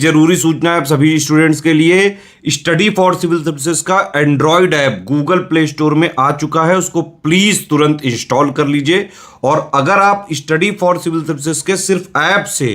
जरूरी सूचना है आप सभी स्टूडेंट्स के लिए। स्टडी फॉर सिविल सर्विसेज का Android app Google play store में आ चुका है, उसको प्लीज तुरंत इंस्टॉल कर लीजिए। और अगर आप स्टडी फॉर सिविल सर्विसेज के सिर्फ ऐप से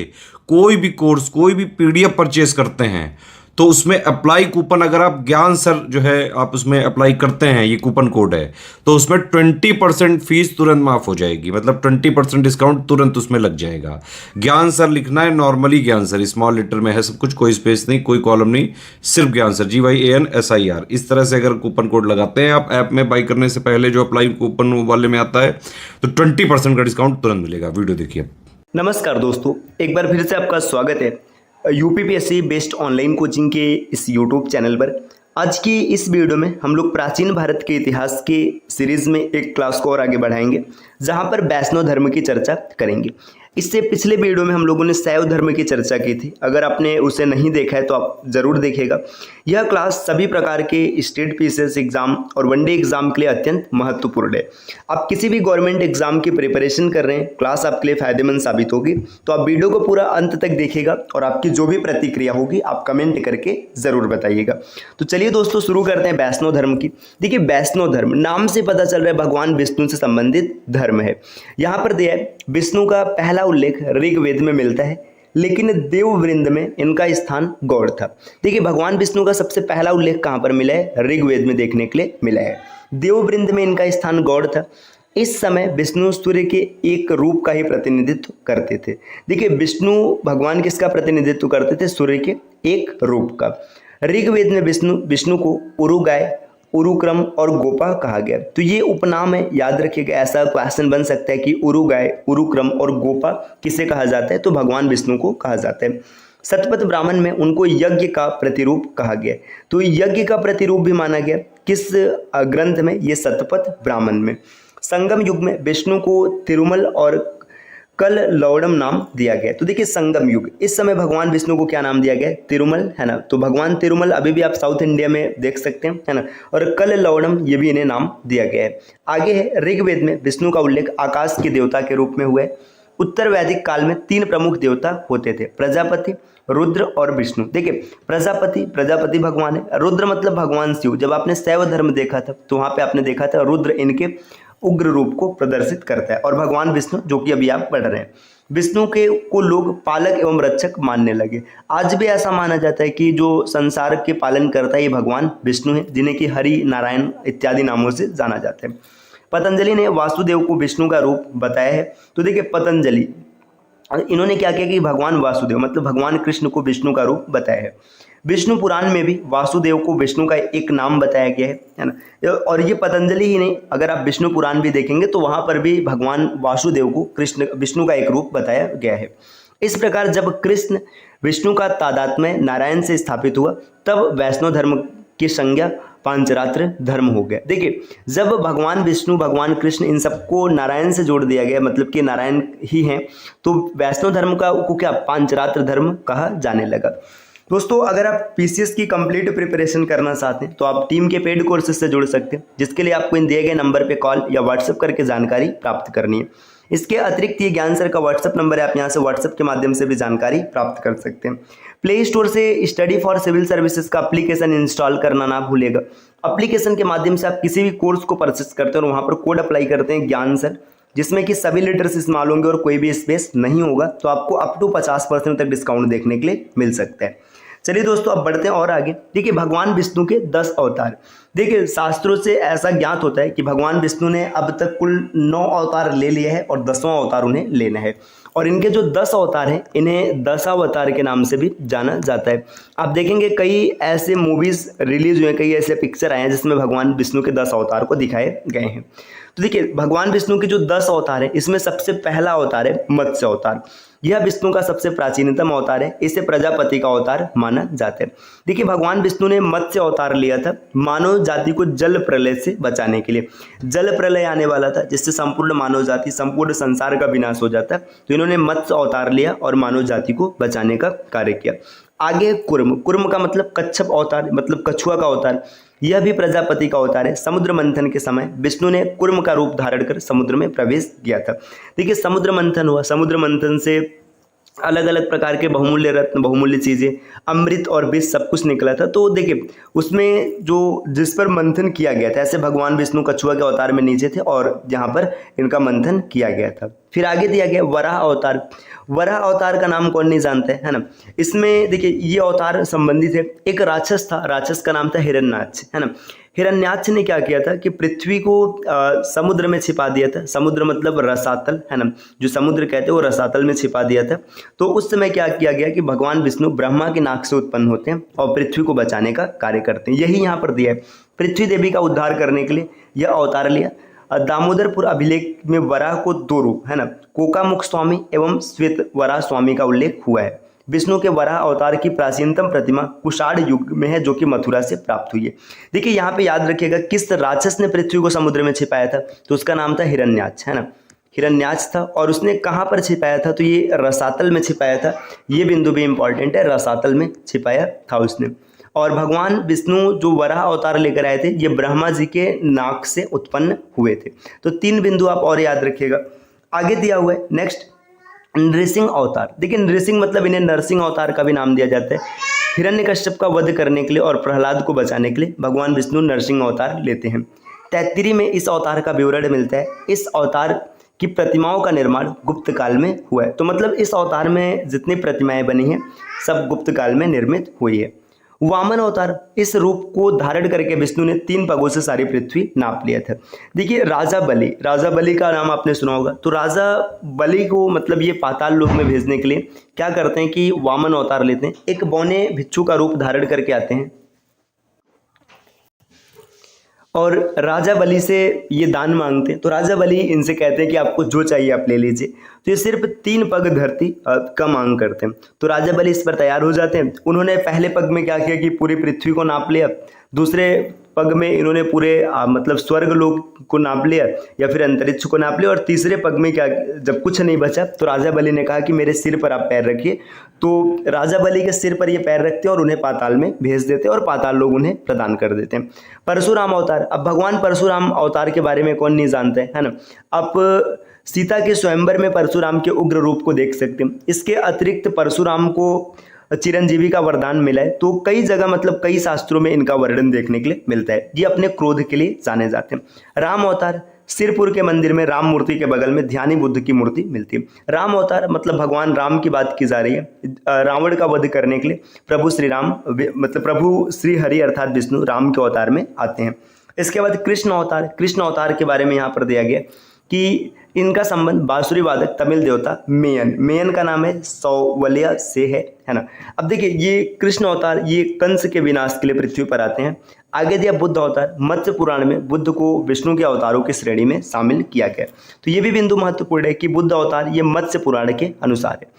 कोई भी कोर्स, कोई भी पीडीएफ परचेस करते हैं तो उसमें अप्लाई कूपन, अगर आप ज्ञान सर जो है आप उसमें अप्लाई करते हैं, ये कूपन कोड है, तो उसमें 20% फीस तुरंत माफ हो जाएगी। मतलब 20% डिस्काउंट तुरंत उसमें लग जाएगा। ज्ञान सर लिखना है, नॉर्मली ज्ञान सर स्मॉल लेटर में है सब कुछ, कोई स्पेस नहीं, कोई कॉलम नहीं, सिर्फ ज्ञान सर GYANSIR। इस तरह से अगर कूपन कोड लगाते हैं आप ऐप में बाई करने से पहले, जो अप्लाई कूपन वाले में आता है, तो 20% का डिस्काउंट तुरंत मिलेगा। वीडियो देखिए। नमस्कार दोस्तों, एक बार फिर से आपका स्वागत है यूपीपीएससी बेस्ड ऑनलाइन कोचिंग के इस यूट्यूब चैनल पर। आज की इस वीडियो में हम लोग प्राचीन भारत के इतिहास के सीरीज में एक क्लास को और आगे बढ़ाएंगे, जहां पर वैष्णव धर्म की चर्चा करेंगे। इससे पिछले वीडियो में हम लोगों ने शैव धर्म की चर्चा की थी। अगर आपने उसे नहीं देखा है तो आप जरूर देखिएगा। यह क्लास सभी प्रकार के स्टेट पीसीएस एग्जाम और वनडे एग्जाम के लिए अत्यंत महत्वपूर्ण है। आप किसी भी गवर्नमेंट एग्जाम की प्रिपरेशन कर रहे हैं, क्लास आपके लिए फायदेमंद साबित होगी। तो आप वीडियो को पूरा अंत तक देखिएगा और आपकी जो भी प्रतिक्रिया होगी आप कमेंट करके जरूर बताइएगा। तो चलिए दोस्तों, शुरू करते हैं वैष्णव धर्म की। देखिए, वैष्णव धर्म नाम से पता चल रहा है भगवान विष्णु से संबंधित धर्म है। यहाँ पर दिया है विष्णु का पहला उल्लेख ऋग्वेद में मिलता है, लेकिन देववृंद में इनका स्थान गौड़ था। देखिए, भगवान विष्णु का सबसे पहला उल्लेख कहां पर मिला है? ऋग्वेद में देखने के लिए मिला है। देववृंद में इनका स्थान गौड़ था। इस समय विष्णु सूर्य के एक रूप का ही प्रतिनिधित्व करते थे। देखिए, विष्णु भगवान किसका प्रतिनिधित्व करते थे? सूर्य के एक रूप का। ऋग्वेद में विष्णु को उरुगाय, उरुक्रम और गोपा कहा गया। तो ये उपनाम है, याद रखिएगा। ऐसा क्वेश्चन बन सकता है कि उरुगाय, उरुक्रम और गोपा किसे कहा जाता है? तो भगवान विष्णु को कहा जाता है। शतपथ ब्राह्मण में उनको यज्ञ का प्रतिरूप कहा गया। तो यज्ञ का प्रतिरूप भी माना गया किस ग्रंथ में? ये शतपथ ब्राह्मण में। संगम युग में विष्णु को तिरुमल और कल लौड़म नाम दिया गया। तो देखिए, संगम युग, इस समय भगवान विष्णु को क्या नाम दिया गया? तिरुमल, है ना। तो भगवान तिरुमल अभी भी आप साउथ इंडिया में देख सकते हैं, है ना। और कल लौड़म, ये भी इन्हें नाम दिया गया है। आगे है, ऋग्वेद में विष्णु का उल्लेख आकाश के देवता के रूप में हुआ है। उत्तर वैदिक काल में 3 प्रमुख देवता होते थे, प्रजापति, रुद्र और विष्णु। देखिए, प्रजापति भगवान है, रुद्र मतलब भगवान शिव। जब आपने शैव धर्म देखा था तो वहां पे आपने देखा था रुद्र इनके उग्र रूप को प्रदर्शित करता है। और भगवान विष्णु, जो कि अभी आप पढ़ रहे हैं, विष्णु के को लोग पालक एवं रक्षक मानने लगे। आज भी ऐसा माना जाता है कि जो संसार के पालन करता है ये भगवान विष्णु है, जिन्हें कि हरि, नारायण इत्यादि नामों से जाना जाता है। पतंजलि ने वासुदेव को विष्णु का रूप बताया है। तो देखिए, पतंजलि इन्होंने क्या किया कि भगवान वासुदेव मतलब भगवान कृष्ण को विष्णु का रूप बताया है। विष्णु पुराण में भी वासुदेव को विष्णु का एक नाम बताया गया है ना। और ये पतंजलि ही नहीं, अगर आप विष्णु पुराण भी देखेंगे तो वहां पर भी भगवान वासुदेव को विष्णु का एक रूप बताया गया है। इस प्रकार जब कृष्ण विष्णु का तादात्म्य नारायण से स्थापित हुआ, तब वैष्णव धर्म की संज्ञा पांचरात्र धर्म हो गया। देखिए, जब भगवान विष्णु, भगवान कृष्ण, इन सबको नारायण से जोड़ दिया गया, मतलब कि नारायण ही हैं, तो वैष्णव धर्म को क्या पांचरात्र धर्म कहा जाने लगा। दोस्तों, अगर आप पीसीएस की कंप्लीट प्रिपरेशन करना चाहते हैं तो आप टीम के पेड कोर्सेज से जुड़ सकते हैं, जिसके लिए आपको इन दिए गए नंबर पे कॉल या व्हाट्सएप करके जानकारी प्राप्त करनी है। इसके अतिरिक्त ये ज्ञान सर का व्हाट्सएप नंबर है, आप यहाँ से व्हाट्सएप के माध्यम से भी जानकारी प्राप्त कर सकते हैं। प्ले स्टोर से स्टडी फॉर सिविल सर्विसेज का एप्लीकेशन इंस्टॉल करना ना भूलेगा। एप्लीकेशन के माध्यम से आप किसी भी कोर्स को परचेस करते हैं और वहाँ पर कोड अप्लाई करते हैं ज्ञान सर, जिसमें कि सभी लेटर्स इस्तेमाल होंगे और कोई भी स्पेस नहीं होगा, तो आपको अप टू 50% तक डिस्काउंट देखने के लिए मिल सकता है। चलिए दोस्तों, अब बढ़ते हैं और आगे। देखिए, भगवान विष्णु के 10 अवतार। देखिए, शास्त्रों से ऐसा ज्ञात होता है कि भगवान विष्णु ने अब तक कुल 9 अवतार ले लिए हैं और 10वां अवतार उन्हें लेना है। और इनके जो 10 अवतार हैं, इन्हें दशावतार के नाम से भी जाना जाता है। आप देखेंगे कई ऐसे मूवीज रिलीज हुए, कई ऐसे पिक्चर आए हैं जिसमें भगवान विष्णु के 10 अवतार को दिखाए गए हैं। तो देखिए, भगवान विष्णु के जो 10 अवतार है, इसमें सबसे पहला अवतार है मत्स्य अवतार। यह विष्णु का सबसे प्राचीनतम अवतार है, इसे प्रजापति का अवतार माना जाता है। देखिए, भगवान विष्णु ने मत्स्य अवतार लिया था मानव जाति को जल प्रलय से बचाने के लिए। जल प्रलय आने वाला था जिससे संपूर्ण मानव जाति, संपूर्ण संसार का विनाश हो जाता, तो इन्होंने मत्स्य अवतार लिया और मानव जाति को बचाने का कार्य किया। आगे कुर्म का मतलब कच्छप अवतार, मतलब कछुआ का अवतार। यह भी प्रजापति का अवतार है। समुद्र मंथन के समय विष्णु ने कुर्म का रूप धारण कर समुद्र में प्रवेश किया था। देखिए, समुद्र मंथन हुआ, समुद्र मंथन से अलग अलग प्रकार के बहुमूल्य रत्न, बहुमूल्य चीज़ें, अमृत और विष सब कुछ निकला था। तो देखिए उसमें जो जिस पर मंथन किया गया था, ऐसे भगवान विष्णु कछुआ के अवतार में नीचे थे और यहाँ पर इनका मंथन किया गया था। फिर आगे दिया गया वराह अवतार। वराह अवतार का नाम कौन नहीं जानता है ना। इसमें देखिए ये अवतार संबंधित है, एक राक्षस था, राक्षस का नाम था हिरण्याक्ष, है ना। हिरण्याक्ष ने क्या किया था कि पृथ्वी को समुद्र में छिपा दिया था। समुद्र मतलब रसातल, है ना, जो समुद्र कहते हैं वो रसातल में छिपा दिया था। तो उस समय क्या किया गया कि भगवान विष्णु ब्रह्मा की नाक से उत्पन्न होते हैं और पृथ्वी को बचाने का कार्य करते हैं। यही यहाँ पर दिया है, पृथ्वी देवी का उद्धार करने के लिए यह अवतार लिया। दामोदरपुर अभिलेख में वराह को दो रूप, है ना, कोकामुख स्वामी एवं श्वेत वराह स्वामी का उल्लेख हुआ है। विष्णु के वराह अवतार की प्राचीनतम प्रतिमा कुषाण युग में है, जो कि मथुरा से प्राप्त हुई है। देखिए यहाँ पे याद रखिएगा किस राक्षस ने पृथ्वी को समुद्र में छिपाया था, तो उसका नाम था हिरण्याक्ष, है ना, हिरण्याक्ष था। और उसने कहाँ पर छिपाया था, तो ये रसातल में छिपाया था। ये बिंदु भी इंपॉर्टेंट है, रसातल में छिपाया था उसने। और भगवान विष्णु जो वराह अवतार लेकर आए थे, ये ब्रह्मा जी के नाक से उत्पन्न हुए थे। तो 3 बिंदु आप और याद रखिएगा। आगे दिया हुआ है नेक्स्ट नृसिंह अवतार। देखिए नृसिंह मतलब इन्हें नरसिंह अवतार का भी नाम दिया जाता है। हिरण्यकश्यप का वध करने के लिए और प्रहलाद को बचाने के लिए भगवान विष्णु नरसिंह अवतार लेते हैं। तैत्तिरी में इस अवतार का विवरण मिलता है। इस अवतार की प्रतिमाओं का निर्माण गुप्त काल में हुआ है। तो मतलब इस अवतार में जितनी प्रतिमाएं बनी हैं सब गुप्त काल में निर्मित हुई है। वामन अवतार, इस रूप को धारण करके विष्णु ने 3 पगों से सारी पृथ्वी नाप लिया था। देखिए राजा बलि का नाम आपने सुना होगा। तो राजा बलि को मतलब ये पाताल लोक में भेजने के लिए क्या करते हैं कि वामन अवतार लेते हैं, एक बौने भिक्षु का रूप धारण करके आते हैं और राजा बलि से ये दान मांगते हैं। तो राजा बलि इनसे कहते हैं कि आपको जो चाहिए आप ले लीजिए। तो ये सिर्फ 3 पग धरती का मांग करते हैं। तो राजा बलि इस पर तैयार हो जाते हैं। उन्होंने पहले पग में क्या किया कि पूरी पृथ्वी को नाप लिया, दूसरे पग में इन्होंने पूरे मतलब स्वर्ग लोक को नाप लिया या फिर अंतरिक्ष को नाप लिया, और तीसरे पग में क्या, जब कुछ नहीं बचा तो राजा बलि ने कहा कि मेरे सिर पर आप पैर रखिए। तो राजा बलि के सिर पर ये पैर रखते हैं और उन्हें पाताल में भेज देते हैं और पाताल लोग उन्हें प्रदान कर देते हैं। परशुराम अवतार, अब भगवान परशुराम अवतार के बारे में कौन नहीं जानते है ना। आप सीता के स्वयंवर में परशुराम के उग्र रूप को देख सकते हैं। इसके अतिरिक्त परशुराम को चिरंजीवी का वरदान मिला है। तो कई जगह मतलब कई शास्त्रों में इनका वर्णन देखने के लिए मिलता है। ये अपने क्रोध के लिए जाने जाते हैं। राम अवतार, सिरपुर के मंदिर में राम मूर्ति के बगल में ध्यानी बुद्ध की मूर्ति मिलती है। राम अवतार मतलब भगवान राम की बात की जा रही है। रावण का वध करने के लिए प्रभु श्री राम मतलब प्रभु श्री हरि अर्थात विष्णु राम के अवतार में आते हैं। इसके बाद कृष्ण अवतार, कृष्ण अवतार के बारे में यहाँ पर दिया गया कि इनका संबंध बांसुरी वादक तमिल देवता मेयन का नाम है सौवलिया से है ना। अब देखिए ये कृष्ण अवतार ये कंस के विनाश के लिए पृथ्वी पर आते हैं। आगे दिया बुद्ध अवतार, मत्स्य पुराण में बुद्ध को विष्णु के अवतारों की श्रेणी में शामिल किया गया। तो ये भी बिंदु महत्वपूर्ण है कि बुद्ध अवतार ये मत्स्य पुराण के अनुसार है।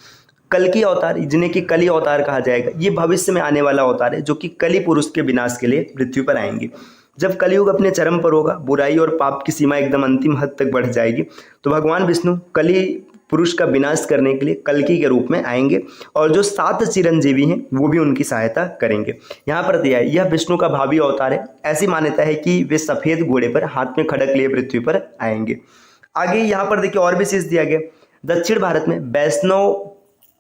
कल्कि अवतार जिन्हें कि कली अवतार कहा जाएगा, ये भविष्य में आने वाला अवतार है जो कि कली पुरुष के विनाश के लिए पृथ्वी पर आएंगे। जब कलयुग अपने चरम पर होगा, बुराई और पाप की सीमा एकदम अंतिम हद तक बढ़ जाएगी, तो भगवान विष्णु कली पुरुष का विनाश करने के लिए कल्कि के रूप में आएंगे और जो 7 चिरंजीवी हैं वो भी उनकी सहायता करेंगे। यहाँ पर दिया है यह विष्णु का भावी अवतार है। ऐसी मान्यता है कि वे सफेद घोड़े पर हाथ में खड़क लिए पृथ्वी पर आएंगे। आगे यहाँ पर देखिए और भी चीज दिया गया। दक्षिण भारत में वैष्णव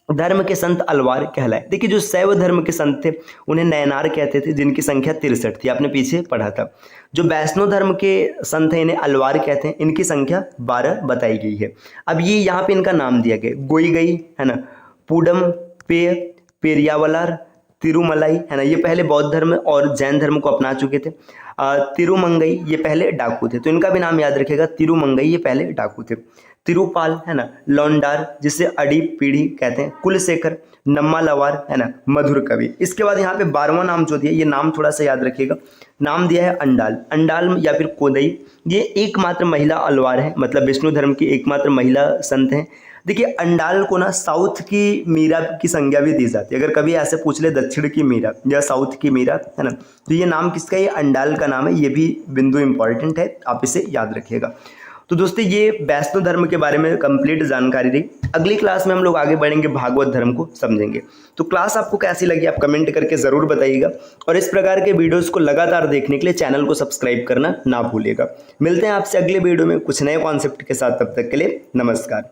धर्म के संत अलवार कहलाए। देखिए जो शैव धर्म के संत थे उन्हें नयनार कहते थे, जिनकी संख्या 63 थी, आपने पीछे पढ़ा था। जो वैष्णव धर्म के संत हैं इन्हें अलवार कहते हैं, इनकी संख्या 12 बताई गई है। अब ये यहाँ पे इनका नाम दिया गया, गोई गई है ना, पूडम पेरियावलार, तिरुमलाई है ना, ये पहले बौद्ध धर्म और जैन धर्म को अपना चुके थे। तिरुमंगई ये पहले डाकू थे, तो इनका भी नाम याद रखेगा, तिरुमंगई ये पहले डाकू थे। तिरुपाल है ना, लौंडार जिसे अड़ी पीढ़ी कहते हैं, कुलशेखर, नम्मा लवार है ना, मधुर कवि। इसके बाद यहाँ पे 12वां नाम जो दिया, ये नाम थोड़ा सा याद रखिएगा, नाम दिया है अंडाल या फिर कोदई। ये एकमात्र महिला अलवार है, मतलब विष्णु धर्म की एकमात्र महिला संत हैं। देखिए अंडाल को ना साउथ की मीरा की संज्ञा भी दी जाती है। अगर कभी ऐसे पूछ ले दक्षिण की मीरा या साउथ की मीरा है ना, तो ये नाम किसका, ये अंडाल का नाम है। ये भी बिंदु इंपॉर्टेंट है, आप इसे याद रखिएगा। तो दोस्तों ये वैष्णव धर्म के बारे में कंप्लीट जानकारी रही। अगली क्लास में हम लोग आगे बढ़ेंगे, भागवत धर्म को समझेंगे। तो क्लास आपको कैसी लगी आप कमेंट करके ज़रूर बताइएगा, और इस प्रकार के वीडियोस को लगातार देखने के लिए चैनल को सब्सक्राइब करना ना भूलिएगा। मिलते हैं आपसे अगले वीडियो में कुछ नए कॉन्सेप्ट के साथ, तब तक के लिए नमस्कार।